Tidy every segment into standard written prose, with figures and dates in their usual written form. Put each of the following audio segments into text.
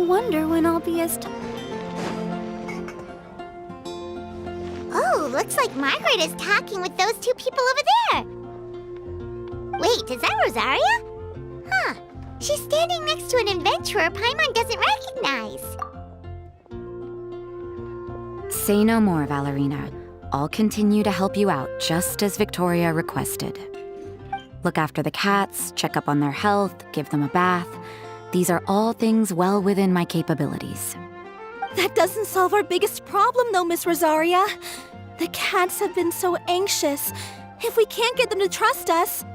wonder when I'll be as Oh, looks like Margaret is talking with those two people over there. Wait, is that Rosaria? Huh. She's standing next to an adventurer Paimon doesn't recognize. Say no more, Valerina. I'll continue to help you out, just as Victoria requested. Look after the cats, check up on their health, give them a bath. These are all things well within my capabilities. That doesn't solve our biggest problem, though, Miss Rosaria. The cats have been so anxious. If we can't get them to trust us,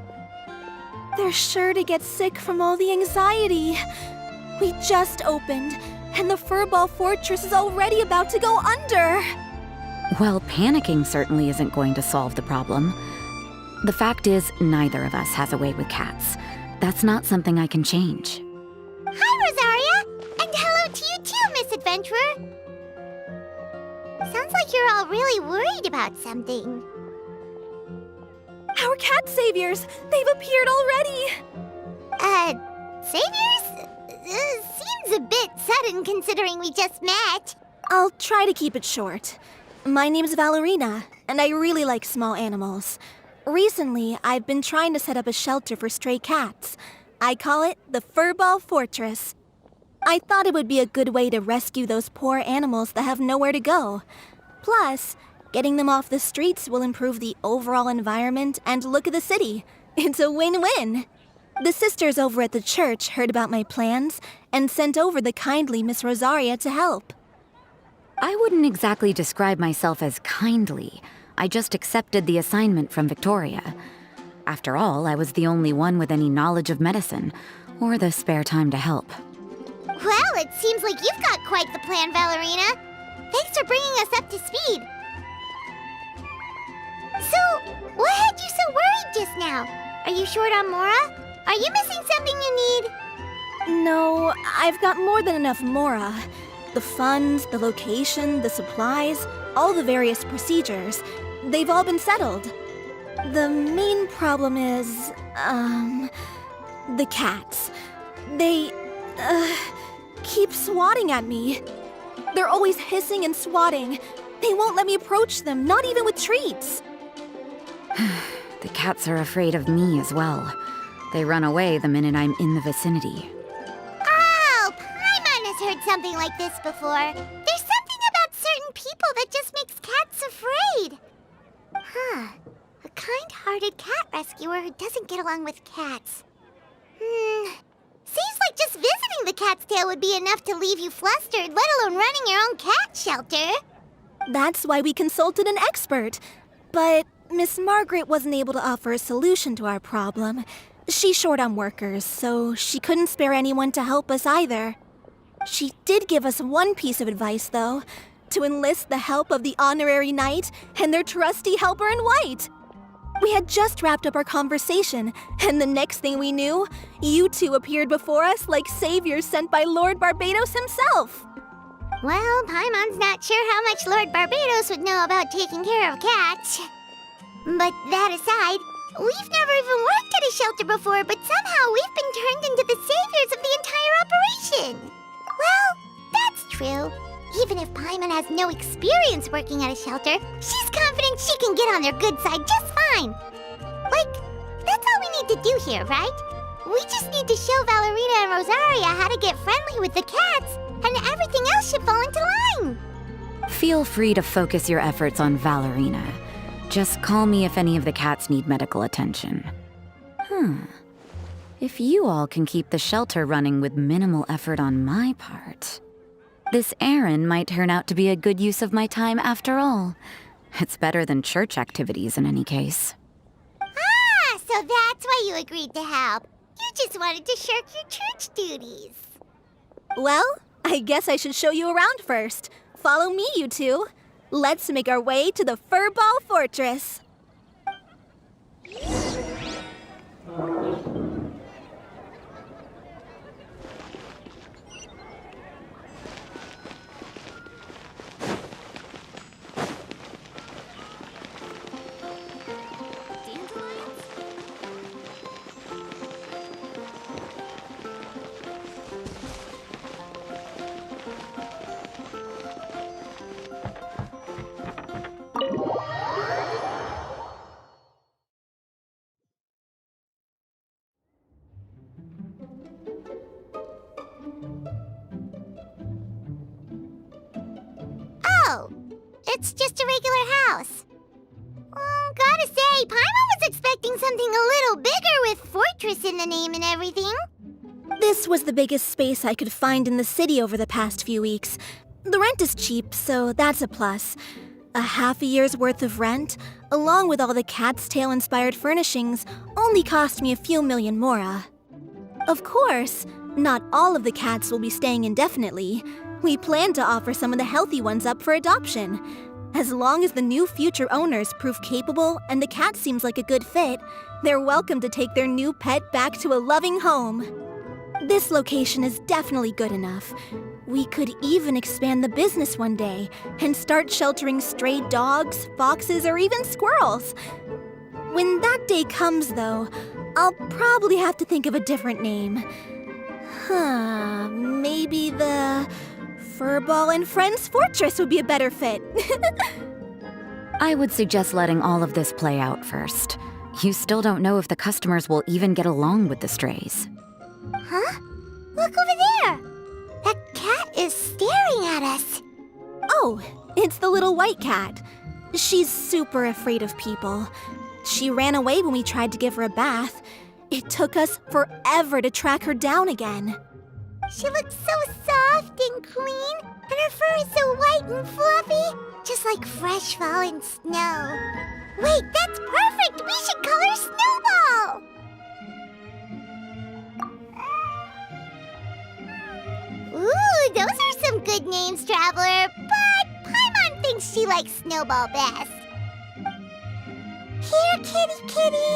they're sure to get sick from all the anxiety. We just opened, and the Furball Fortress is already about to go under. Well, panicking certainly isn't going to solve the problem. The fact is, neither of us has a way with cats. That's not something I can change. Hi, Rosaria! And hello to you too, Miss Adventurer! Sounds like you're all really worried about something. Our cat saviors! They've appeared already! Saviors? Seems a bit sudden considering we just met. I'll try to keep it short. My name's Valerina, and I really like small animals. Recently, I've been trying to set up a shelter for stray cats. I call it the Furball Fortress. I thought it would be a good way to rescue those poor animals that have nowhere to go. Plus, getting them off the streets will improve the overall environment and look of the city. It's a win-win. The sisters over at the church heard about my plans and sent over the kindly Miss Rosaria to help. I wouldn't exactly describe myself as kindly. I just accepted the assignment from Victoria. After all, I was the only one with any knowledge of medicine, or the spare time to help. Well, it seems like you've got quite the plan, Valerina. Thanks for bringing us up to speed. So, what had you so worried just now? Are you short on Mora? Are you missing something you need? No, I've got more than enough Mora. The funds, the location, the supplies, all the various procedures. They've all been settled. The main problem is, the cats. They, keep swatting at me. They're always hissing and swatting. They won't let me approach them, not even with treats. The cats are afraid of me as well. They run away the minute I'm in the vicinity. Oh, Paimon has heard something like this before. There's something about certain people that just makes cats afraid. Huh. A kind-hearted cat rescuer who doesn't get along with cats. Seems like just visiting the cat's tail would be enough to leave you flustered, let alone running your own cat shelter. That's why we consulted an expert. But Miss Margaret wasn't able to offer a solution to our problem. She's short on workers, so she couldn't spare anyone to help us either. She did give us one piece of advice, though, to enlist the help of the Honorary Knight and their trusty helper in white. We had just wrapped up our conversation, and the next thing we knew, you two appeared before us like saviors sent by Lord Barbados himself. Well, Paimon's not sure how much Lord Barbados would know about taking care of cats. But that aside, we've never even worked at a shelter before, but somehow we've been turned into the saviors of the entire operation. Well, that's true. Even if Paimon has no experience working at a shelter, she's confident she can get on their good side just fine. Like, that's all we need to do here, right? We just need to show Valerina and Rosaria how to get friendly with the cats, and everything else should fall into line. Feel free to focus your efforts on Valerina. Just call me if any of the cats need medical attention. If you all can keep the shelter running with minimal effort on my part, this errand might turn out to be a good use of my time after all. It's better than church activities in any case. Ah, so that's why you agreed to help. You just wanted to shirk your church duties. Well, I guess I should show you around first. Follow me, you two. Let's make our way to the Furball Fortress. It's just a regular house. Gotta say, Paimon was expecting something a little bigger with Fortress in the name and everything. This was the biggest space I could find in the city over the past few weeks. The rent is cheap, so that's a plus. A half a year's worth of rent, along with all the Cat's Tail-inspired furnishings, only cost me a few million mora. Of course, not all of the cats will be staying indefinitely. We plan to offer some of the healthy ones up for adoption. As long as the new future owners prove capable and the cat seems like a good fit, they're welcome to take their new pet back to a loving home. This location is definitely good enough. We could even expand the business one day and start sheltering stray dogs, foxes, or even squirrels. When that day comes, though, I'll probably have to think of a different name. Maybe the Furball and Friends Fortress would be a better fit. I would suggest letting all of this play out first. You still don't know if the customers will even get along with the strays. Huh? Look over there! That cat is staring at us. Oh, it's the little white cat. She's super afraid of people. She ran away when we tried to give her a bath. It took us forever to track her down again. She looks so soft and clean, and her fur is so white and fluffy, just like fresh fallen snow. Wait, that's perfect! We should call her Snowball! Ooh, those are some good names, Traveler, but Paimon thinks she likes Snowball best. Here, kitty kitty!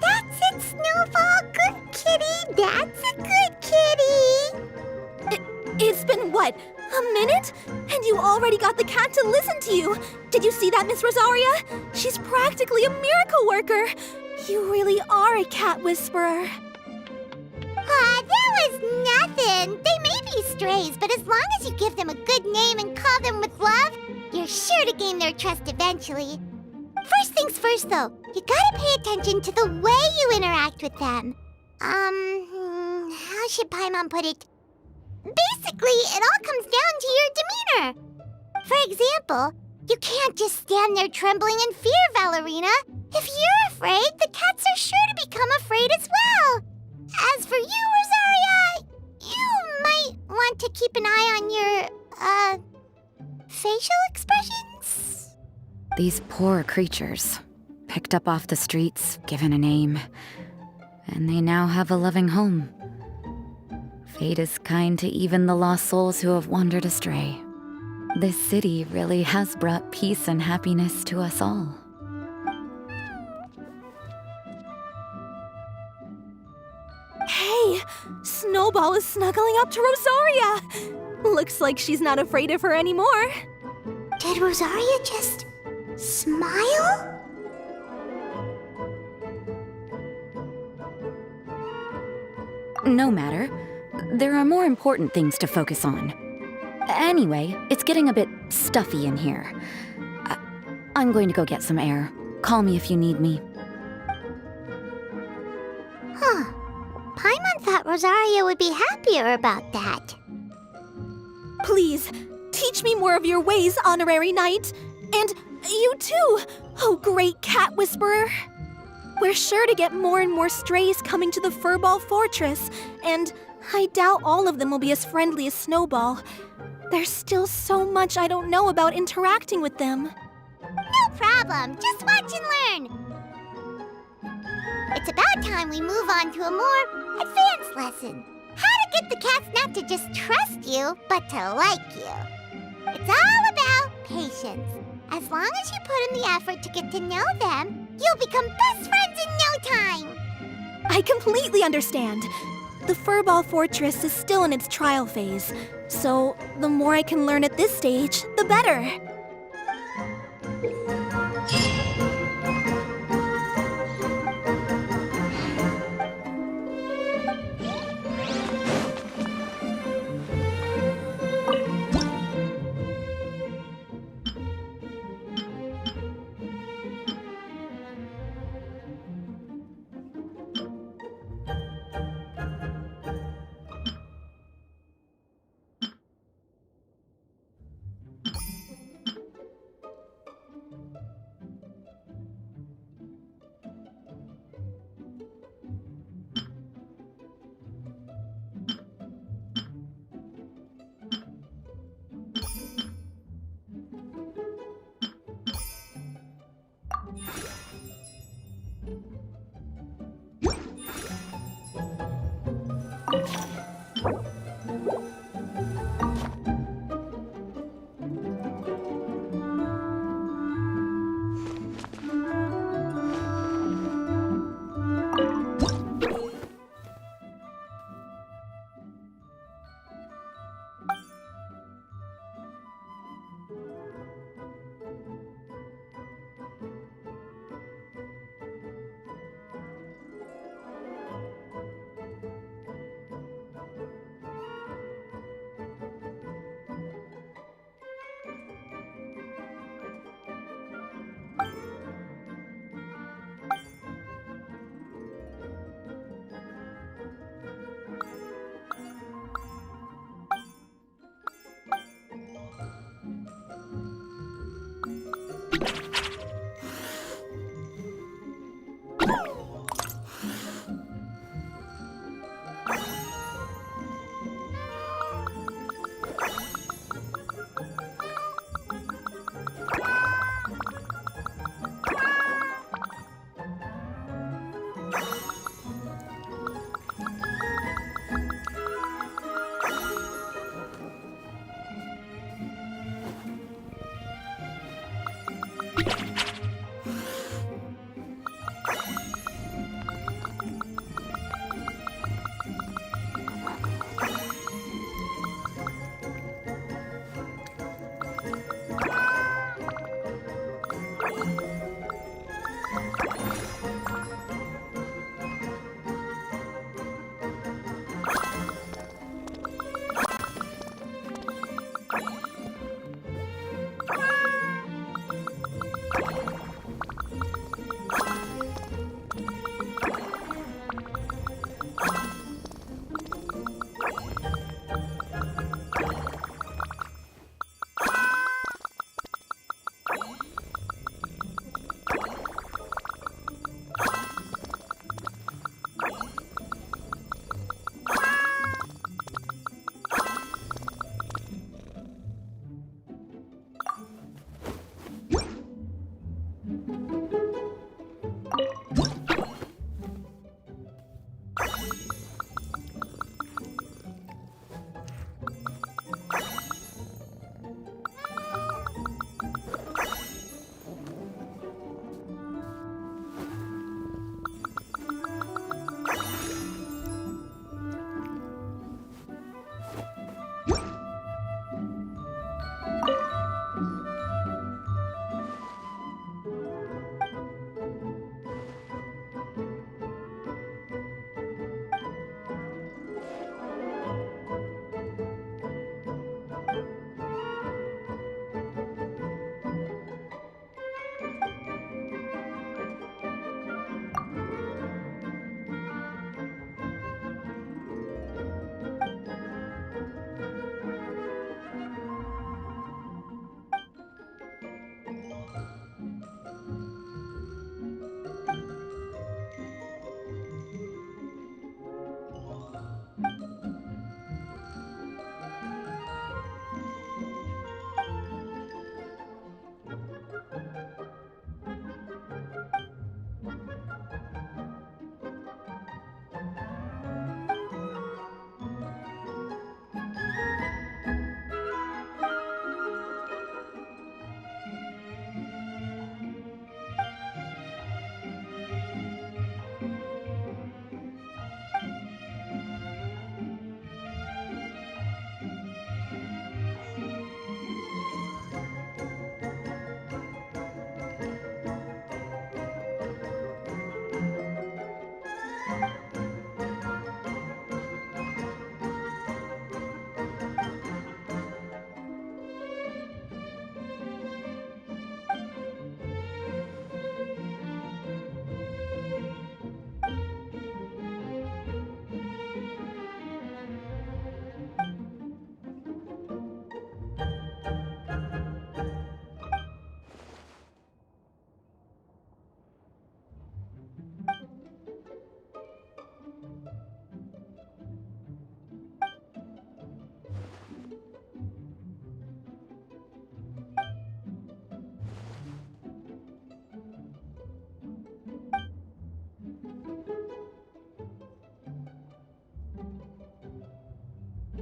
That's it, Snowball! Good kitty! That's a good kitty! It's been, what, a minute? And you already got the cat to listen to you. Did you see that, Miss Rosaria? She's practically a miracle worker. You really are a cat whisperer. That was nothing. They may be strays, but as long as you give them a good name and call them with love, you're sure to gain their trust eventually. First things first, though, you gotta pay attention to the way you interact with them. How should Paimon put it? Basically, it all comes down to your demeanor. For example, you can't just stand there trembling in fear, Valerina. If you're afraid, the cats are sure to become afraid as well. As for you, Rosaria, you might want to keep an eye on your, facial expressions. These poor creatures, picked up off the streets, given a name, and they now have a loving home. Fate is kind to even the lost souls who have wandered astray. This city really has brought peace and happiness to us all. Hey, Snowball is snuggling up to Rosaria. Looks like she's not afraid of her anymore. Did Rosaria just smile? No matter. There are more important things to focus on. Anyway, it's getting a bit stuffy in here. I'm going to go get some air. Call me if you need me. Huh. Paimon thought Rosaria would be happier about that. Please, teach me more of your ways, Honorary Knight. And you too, oh great cat whisperer. We're sure to get more and more strays coming to the Furball Fortress, and I doubt all of them will be as friendly as Snowball. There's still so much I don't know about interacting with them. No problem. Just watch and learn. It's about time we move on to a more advanced lesson. How to get the cats not to just trust you, but to like you. It's all about patience. As long as you put in the effort to get to know them, you'll become best friends in no time. I completely understand. The Furball Fortress is still in its trial phase, so the more I can learn at this stage, the better.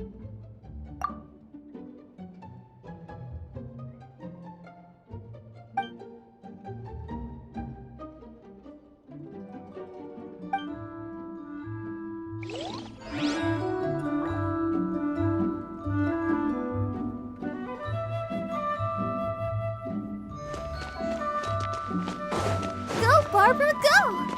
Go, Barbara, go!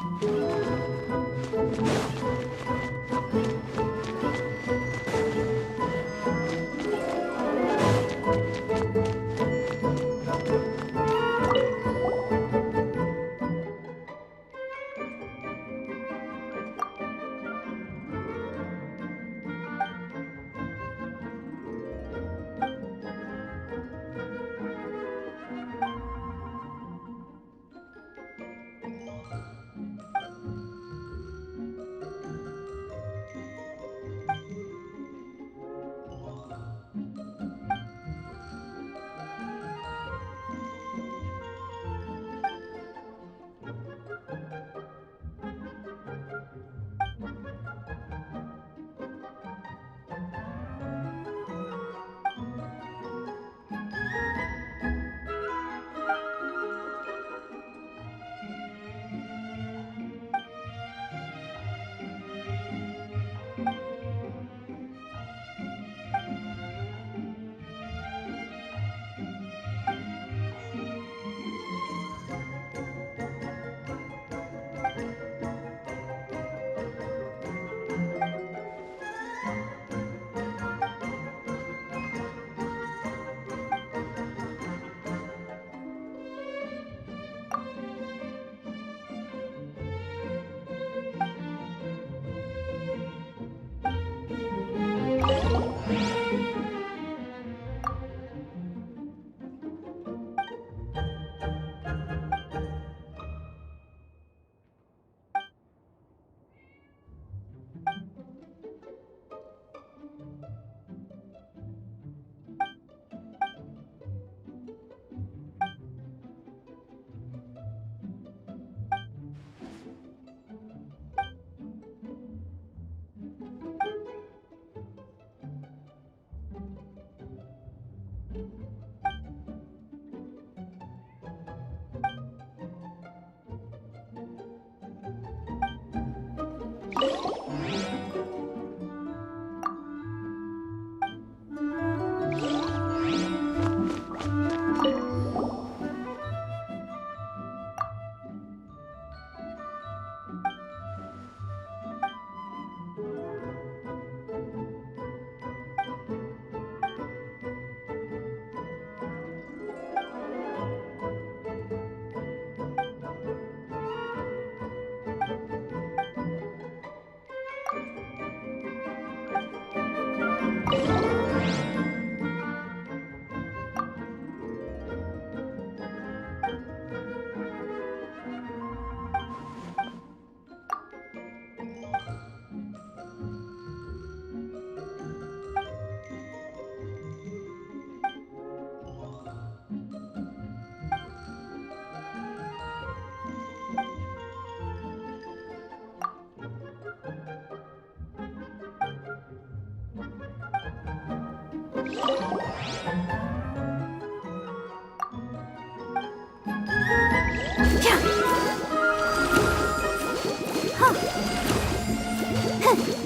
Huh.